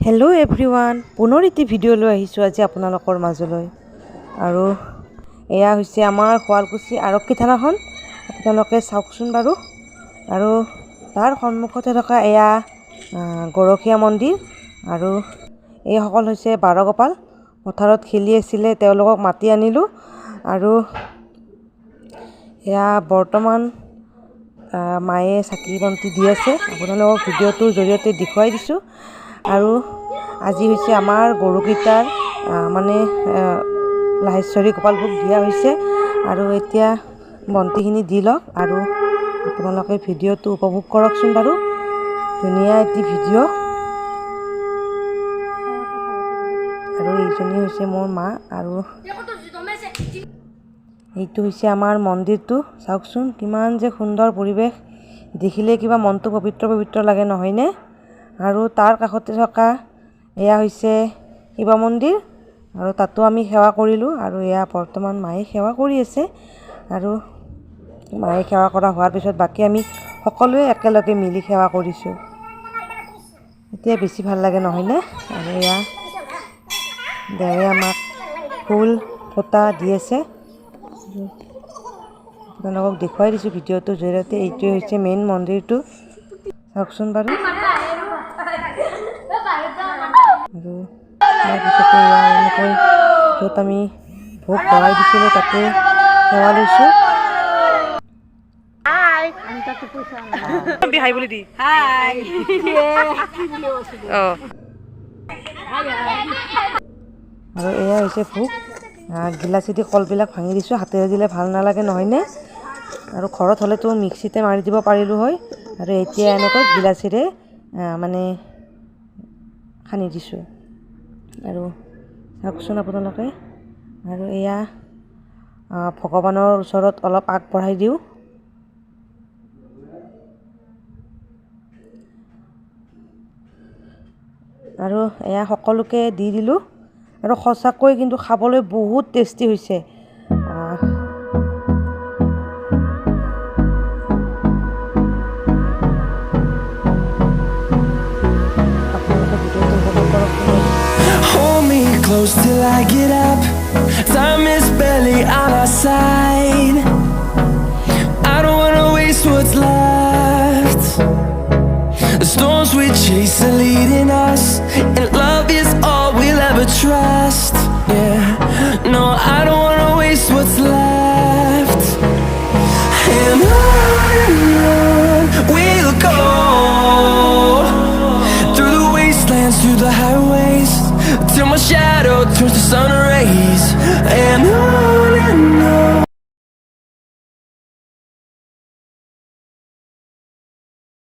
Hello' everyone, পুনৰ এটি video' লৈ আহিছোঁ আজি আপোনালোকৰ মাজলৈ। আৰু এয়া হৈছে আমাৰ শুৱালকুছি আৰক্ষী থানাখন, আপোনালোকে চাওকচোন বাৰু। আৰু তাৰ সন্মুখতে থকা এয়া গৰখীয়া মন্দিৰ। আৰু এইসকল হৈছে বাৰগোপাল, পথাৰত খেলি আছিলে, তেওঁলোকক মাতি আনিলোঁ। আৰু এয়া বৰ্তমান মায়ে চাকি বন্তি দি আছে, আপোনালোকক ভিডিঅ'টোৰ জৰিয়তে দেখুৱাই দিছোঁ। আৰু আজি হৈছে আমাৰ গৰুকেইটাৰ লাহেশ্বৰী গোপাল ভোগ দিয়া হৈছে। আৰু এতিয়া বন্তিখিনি দি লওক আৰু আপোনালোকে ভিডিঅ'টো উপভোগ কৰকচোন বাৰু। ধুনীয়া এটি ভিডিঅ'। আৰু এইজনী হৈছে মোৰ মা। আৰু এইটো হৈছে আমাৰ মন্দিৰটো, চাওকচোন কিমান যে সুন্দৰ পৰিৱেশ, দেখিলে কিবা মনটো পবিত্ৰ পবিত্ৰ লাগে, নহয়নে? আৰু তাৰ কাষতে থকা এয়া হৈছে শিৱ মন্দিৰ, আৰু তাতো আমি সেৱা কৰিলোঁ। আৰু এয়া বৰ্তমান মায়ে সেৱা কৰি আছে। আৰু মায়ে সেৱা কৰা হোৱাৰ পিছত বাকী আমি সকলোৱে একেলগে মিলি সেৱা কৰিছোঁ। এতিয়া বেছি ভাল লাগে, নহয়নে? আৰু এয়া দেৱে আমাক ফুল ফটা দি আছে। আপোনালোকক দেখুৱাই দিছোঁ ভিডিঅ'টোৰ জৰিয়তে। এইটোৱে হৈছে মেইন মন্দিৰটো, চাওকচোন বাৰু। আৰু তাৰপিছতে এয়া এনেকৈ য'ত আমি ভোগ লগাই দিছিলোঁ তাতে সেৱা লৈছোঁ। হাই বুলি দি আৰু এয়া হৈছে ভোগ। গিলাচেদি কলবিলাক ভাঙি দিছোঁ, হাতেৰে দিলে ভাল নালাগে, নহয়নে? আৰু ঘৰত হ'লেতো মিক্সিতে মাৰি দিব পাৰিলোঁ হয়। আৰু এতিয়া এনেকৈ গিলাচেৰে সানি দিছোঁ। আৰু চাওকচোন আপোনালোকে। আৰু এয়া ভগৱানৰ ওচৰত অলপ আগবঢ়াই দিওঁ। আৰু এয়া সকলোকে দি দিলোঁ। আৰু সঁচাকৈ কিন্তু খাবলৈ বহুত টেষ্টি হৈছে। Hold me close till I get up. Time is barely on our side. I don't wanna waste what's left. The storms we chase are leading us, and love is all we'll ever trust. Yeah, no, I don't wanna waste what's left. And on we'll go, through the wastelands, through the highways, till my shadow turns to sun rays. And